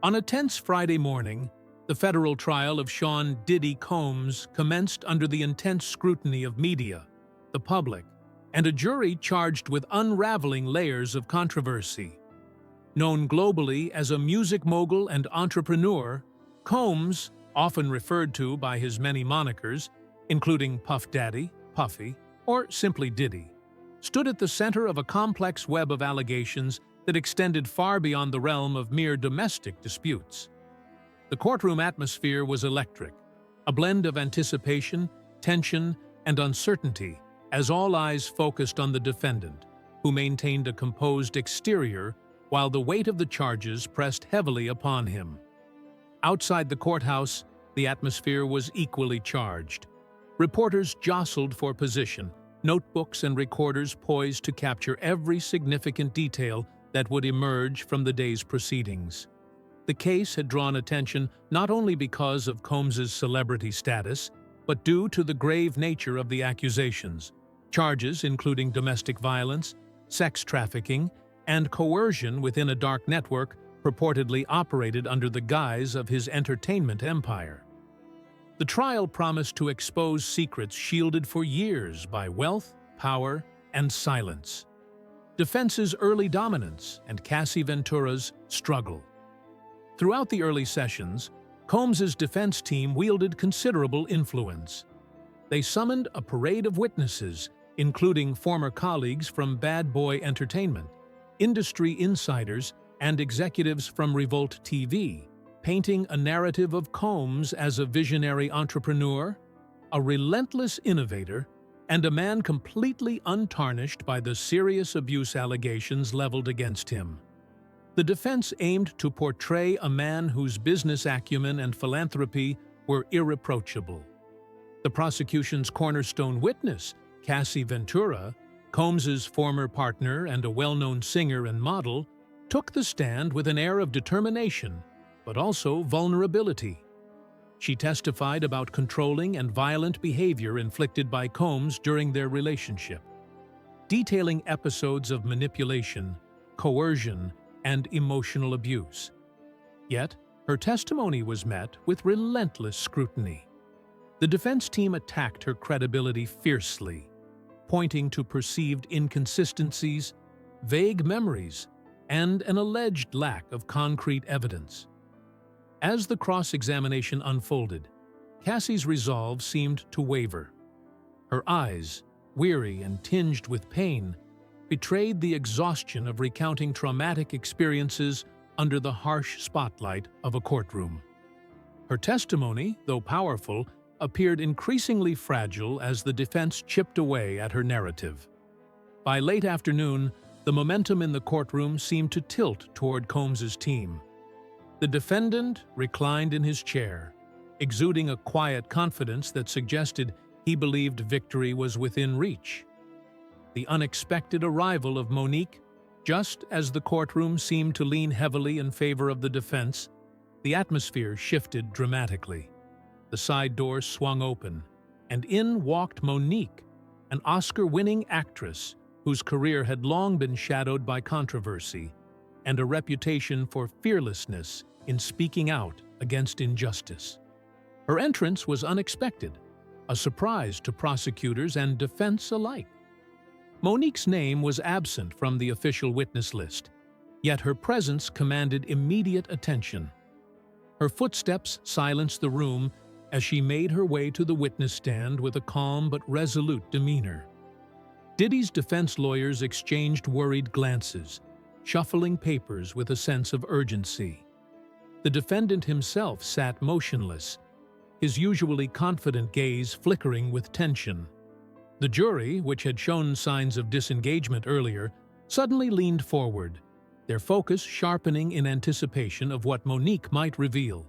On a tense Friday morning, the federal trial of Sean "Diddy" Combs commenced under the intense scrutiny of media, the public, and a jury charged with unraveling layers of controversy. Known globally as a music mogul and entrepreneur, Combs, often referred to by his many monikers, including Puff Daddy, Puffy, or simply Diddy, stood at the center of a complex web of allegations that extended far beyond the realm of mere domestic disputes. The courtroom atmosphere was electric, a blend of anticipation, tension, and uncertainty, as all eyes focused on the defendant, who maintained a composed exterior while the weight of the charges pressed heavily upon him. Outside the courthouse, the atmosphere was equally charged. Reporters jostled for position, notebooks and recorders poised to capture every significant detail that would emerge from the day's proceedings. The case had drawn attention not only because of Combs's celebrity status, but due to the grave nature of the accusations, charges including domestic violence, sex trafficking, and coercion within a dark network purportedly operated under the guise of his entertainment empire. The trial promised to expose secrets shielded for years by wealth, power, and silence. Defense's early dominance and Cassie Ventura's struggle. Throughout the early sessions, Combs's defense team wielded considerable influence. They summoned a parade of witnesses, including former colleagues from Bad Boy Entertainment, industry insiders, and executives from Revolt TV, painting a narrative of Combs as a visionary entrepreneur, a relentless innovator, and a man completely untarnished by the serious abuse allegations leveled against him. The defense aimed to portray a man whose business acumen and philanthropy were irreproachable. The prosecution's cornerstone witness, Cassie Ventura, Combs's former partner and a well-known singer and model, took the stand with an air of determination, but also vulnerability. She testified about controlling and violent behavior inflicted by Combs during their relationship, detailing episodes of manipulation, coercion, and emotional abuse. Yet, her testimony was met with relentless scrutiny. The defense team attacked her credibility fiercely, pointing to perceived inconsistencies, vague memories, and an alleged lack of concrete evidence. As the cross-examination unfolded, Cassie's resolve seemed to waver. Her eyes, weary and tinged with pain, betrayed the exhaustion of recounting traumatic experiences under the harsh spotlight of a courtroom. Her testimony, though powerful, appeared increasingly fragile as the defense chipped away at her narrative. By late afternoon, the momentum in the courtroom seemed to tilt toward Combs's team. The defendant reclined in his chair, exuding a quiet confidence that suggested he believed victory was within reach. The unexpected arrival of Monique, just as the courtroom seemed to lean heavily in favor of the defense, the atmosphere shifted dramatically. The side door swung open, and in walked Monique, an Oscar-winning actress whose career had long been shadowed by controversy and a reputation for fearlessness in speaking out against injustice. Her entrance was unexpected, a surprise to prosecutors and defense alike. Monique's name was absent from the official witness list, yet her presence commanded immediate attention. Her footsteps silenced the room as she made her way to the witness stand with a calm but resolute demeanor. Diddy's defense lawyers exchanged worried glances, shuffling papers with a sense of urgency. The defendant himself sat motionless, his usually confident gaze flickering with tension. The jury, which had shown signs of disengagement earlier, suddenly leaned forward, their focus sharpening in anticipation of what Monique might reveal.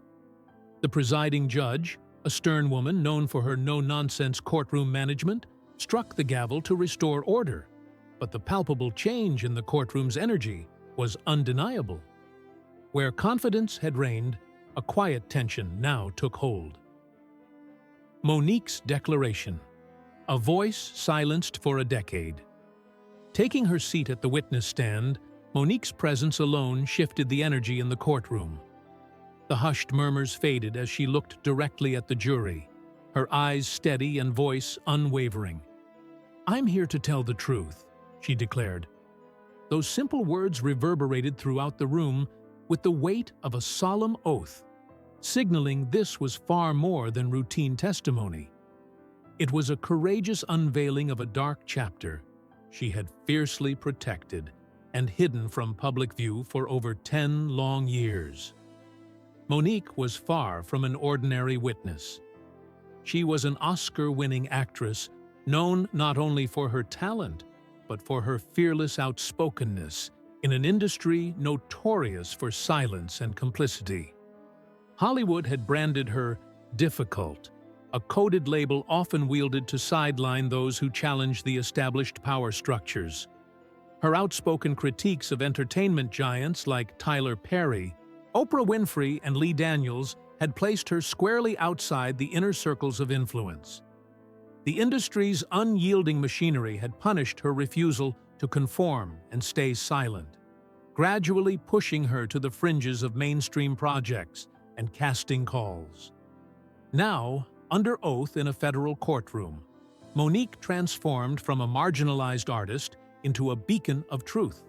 The presiding judge, a stern woman known for her no-nonsense courtroom management, struck the gavel to restore order, but the palpable change in the courtroom's energy was undeniable. Where confidence had reigned, a quiet tension now took hold. Monique's declaration, a voice silenced for a decade. Taking her seat at the witness stand, Monique's presence alone shifted the energy in the courtroom. The hushed murmurs faded as she looked directly at the jury, her eyes steady and voice unwavering. "I'm here to tell the truth," she declared. Those simple words reverberated throughout the room with the weight of a solemn oath, signaling this was far more than routine testimony. It was a courageous unveiling of a dark chapter she had fiercely protected and hidden from public view for over 10 long years. Monique was far from an ordinary witness. She was an Oscar-winning actress known not only for her talent, but for her fearless outspokenness in an industry notorious for silence and complicity. Hollywood had branded her difficult, a coded label often wielded to sideline those who challenged the established power structures. Her outspoken critiques of entertainment giants like Tyler Perry, Oprah Winfrey, and Lee Daniels had placed her squarely outside the inner circles of influence. The industry's unyielding machinery had punished her refusal to conform and stay silent, gradually pushing her to the fringes of mainstream projects and casting calls. Now, under oath in a federal courtroom, Monique transformed from a marginalized artist into a beacon of truth.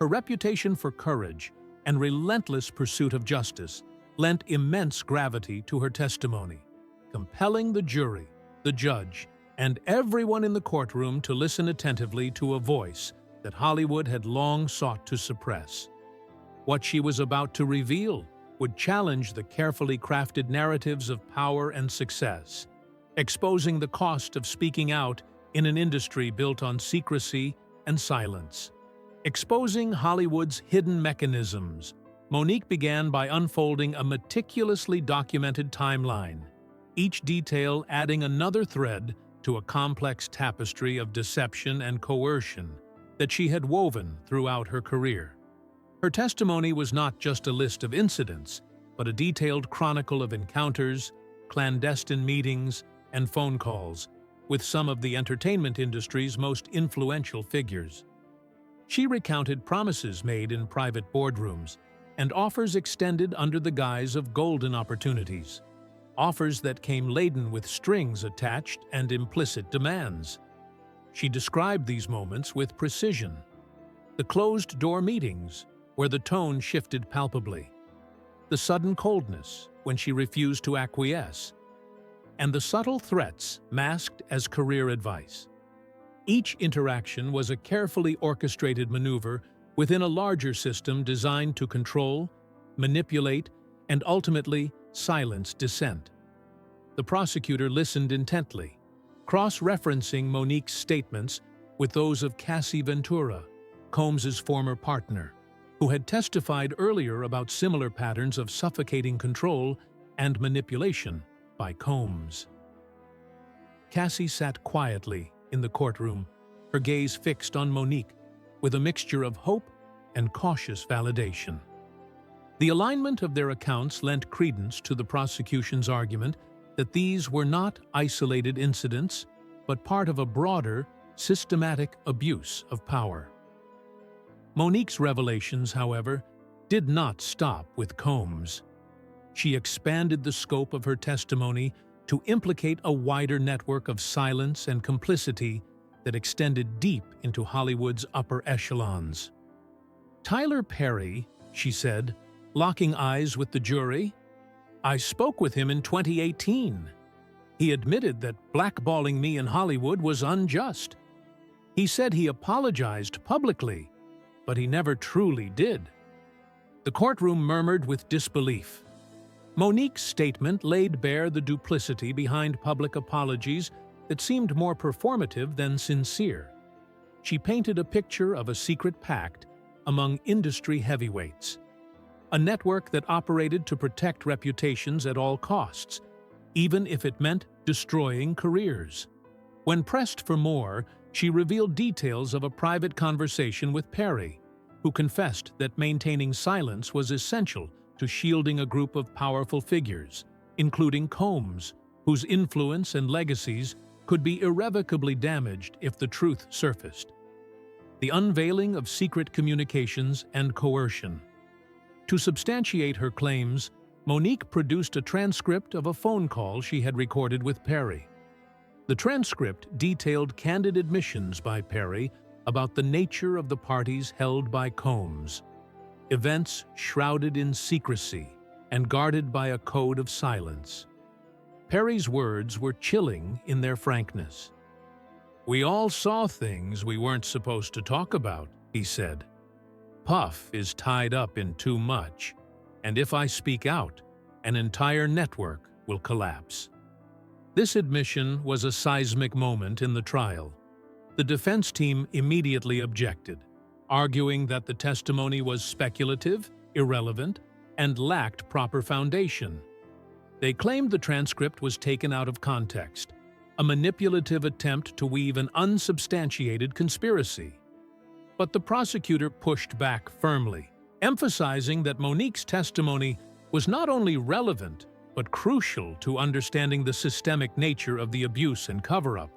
Her reputation for courage and relentless pursuit of justice lent immense gravity to her testimony, compelling the jury, the judge, and everyone in the courtroom to listen attentively to a voice that Hollywood had long sought to suppress. What she was about to reveal would challenge the carefully crafted narratives of power and success, exposing the cost of speaking out in an industry built on secrecy and silence. Exposing Hollywood's hidden mechanisms, Monique began by unfolding a meticulously documented timeline, each detail adding another thread to a complex tapestry of deception and coercion that she had woven throughout her career. Her testimony was not just a list of incidents, but a detailed chronicle of encounters, clandestine meetings, and phone calls with some of the entertainment industry's most influential figures. She recounted promises made in private boardrooms and offers extended under the guise of golden opportunities, offers that came laden with strings attached and implicit demands. She described these moments with precision. The closed-door meetings, where the tone shifted palpably, the sudden coldness when she refused to acquiesce, and the subtle threats masked as career advice. Each interaction was a carefully orchestrated maneuver within a larger system designed to control, manipulate, and ultimately silence dissent. The prosecutor listened intently, cross-referencing Monique's statements with those of Cassie Ventura, Combs's former partner, who had testified earlier about similar patterns of suffocating control and manipulation by Combs. Cassie sat quietly in the courtroom, her gaze fixed on Monique, with a mixture of hope and cautious validation. The alignment of their accounts lent credence to the prosecution's argument that these were not isolated incidents, but part of a broader, systematic abuse of power. Monique's revelations, however, did not stop with Combs. She expanded the scope of her testimony to implicate a wider network of silence and complicity that extended deep into Hollywood's upper echelons. "Tyler Perry," she said, locking eyes with the jury, "I spoke with him in 2018. He admitted that blackballing me in Hollywood was unjust. He said he apologized publicly, but he never truly did." The courtroom murmured with disbelief. Monique's statement laid bare the duplicity behind public apologies that seemed more performative than sincere. She painted a picture of a secret pact among industry heavyweights, a network that operated to protect reputations at all costs, even if it meant destroying careers. When pressed for more, she revealed details of a private conversation with Perry, who confessed that maintaining silence was essential to shielding a group of powerful figures, including Combs, whose influence and legacies could be irrevocably damaged if the truth surfaced. The unveiling of secret communications and coercion. To substantiate her claims, Monique produced a transcript of a phone call she had recorded with Perry. The transcript detailed candid admissions by Perry about the nature of the parties held by Combs, events shrouded in secrecy and guarded by a code of silence. Perry's words were chilling in their frankness. "We all saw things we weren't supposed to talk about," he said. "Puff is tied up in too much, and if I speak out, an entire network will collapse." This admission was a seismic moment in the trial. The defense team immediately objected, arguing that the testimony was speculative, irrelevant, and lacked proper foundation. They claimed the transcript was taken out of context, a manipulative attempt to weave an unsubstantiated conspiracy. But the prosecutor pushed back firmly, emphasizing that Monique's testimony was not only relevant, but crucial to understanding the systemic nature of the abuse and cover-up.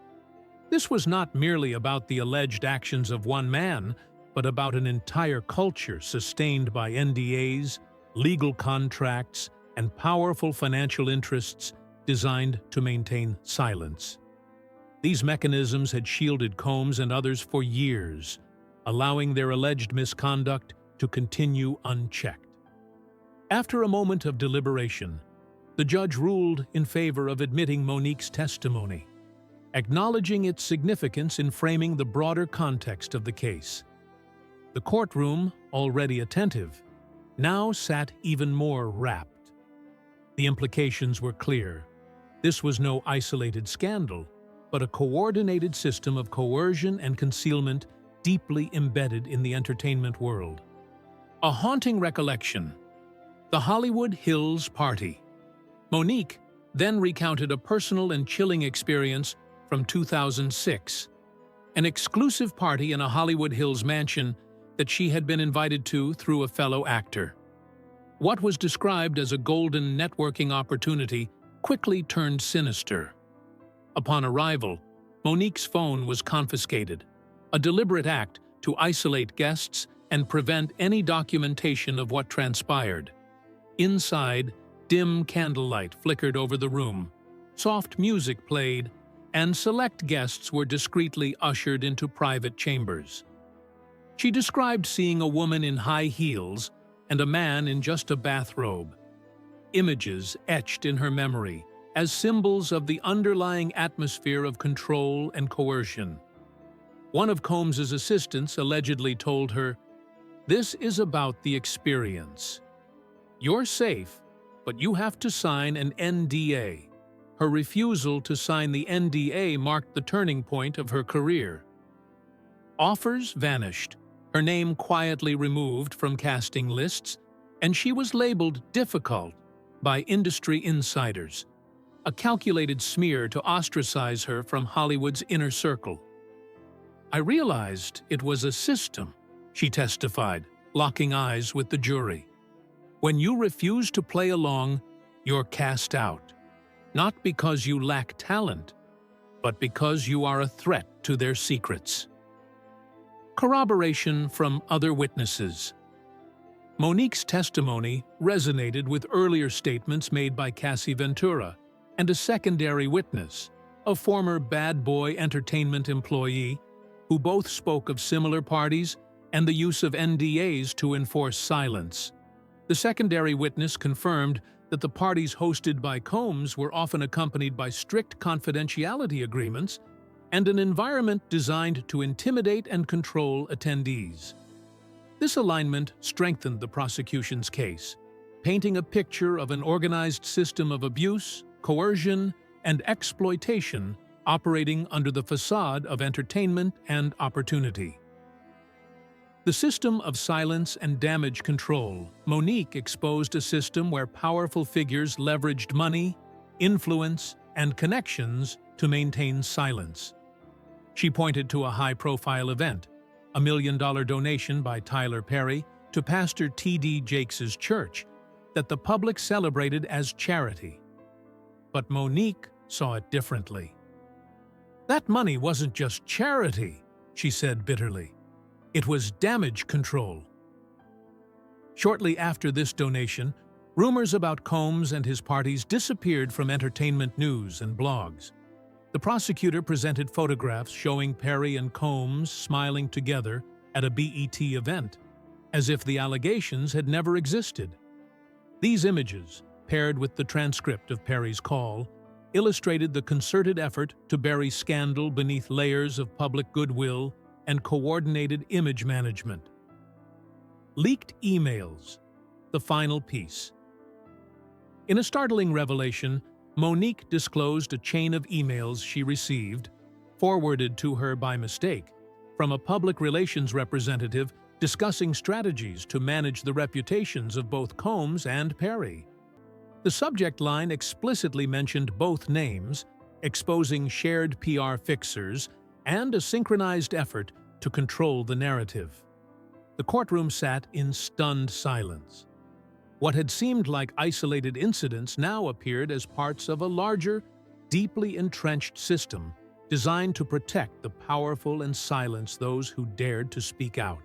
This was not merely about the alleged actions of one man, but about an entire culture sustained by NDAs, legal contracts, and powerful financial interests designed to maintain silence. These mechanisms had shielded Combs and others for years, allowing their alleged misconduct to continue unchecked. After a moment of deliberation, the judge ruled in favor of admitting Monique's testimony, acknowledging its significance in framing the broader context of the case. The courtroom, already attentive, now sat even more rapt. The implications were clear. This was no isolated scandal, but a coordinated system of coercion and concealment deeply embedded in the entertainment world. A haunting recollection: the Hollywood Hills Party. Monique then recounted a personal and chilling experience from 2006, an exclusive party in a Hollywood Hills mansion that she had been invited to through a fellow actor. What was described as a golden networking opportunity quickly turned sinister. Upon arrival, Monique's phone was confiscated, a deliberate act to isolate guests and prevent any documentation of what transpired. Inside, dim candlelight flickered over the room, soft music played, and select guests were discreetly ushered into private chambers. She described seeing a woman in high heels and a man in just a bathrobe, images etched in her memory as symbols of the underlying atmosphere of control and coercion. One of Combs's assistants allegedly told her, "This is about the experience. You're safe, but you have to sign an NDA." Her refusal to sign the NDA marked the turning point of her career. Offers vanished, her name quietly removed from casting lists, and she was labeled difficult by industry insiders, a calculated smear to ostracize her from Hollywood's inner circle. "I realized it was a system," she testified, locking eyes with the jury. "When you refuse to play along, you're cast out. Not because you lack talent, but because you are a threat to their secrets." Corroboration from other witnesses. Monique's testimony resonated with earlier statements made by Cassie Ventura and a secondary witness, a former Bad Boy Entertainment employee, who both spoke of similar parties and the use of NDAs to enforce silence. The secondary witness confirmed that the parties hosted by Combs were often accompanied by strict confidentiality agreements and an environment designed to intimidate and control attendees. This alignment strengthened the prosecution's case, painting a picture of an organized system of abuse, coercion, and exploitation operating under the facade of entertainment and opportunity. The system of silence and damage control. Monique exposed a system where powerful figures leveraged money, influence, and connections to maintain silence. She pointed to a high-profile event, a $1 million donation by Tyler Perry to Pastor T.D. Jakes' church, that the public celebrated as charity. But Monique saw it differently. "That money wasn't just charity," she said bitterly. "It was damage control." Shortly after this donation, Rumors about Combs and his parties disappeared from entertainment news and blogs. The prosecutor presented photographs showing Perry and Combs smiling together at a BET event, as if the allegations had never existed. These images, paired with the transcript of Perry's call, illustrated the concerted effort to bury scandal beneath layers of public goodwill and coordinated image management. Leaked emails, the final piece. In a startling revelation, Monique disclosed a chain of emails she received, forwarded to her by mistake, from a public relations representative discussing strategies to manage the reputations of both Combs and Perry. The subject line explicitly mentioned both names, exposing shared PR fixers and a synchronized effort to control the narrative. The courtroom sat in stunned silence. What had seemed like isolated incidents now appeared as parts of a larger, deeply entrenched system designed to protect the powerful and silence those who dared to speak out.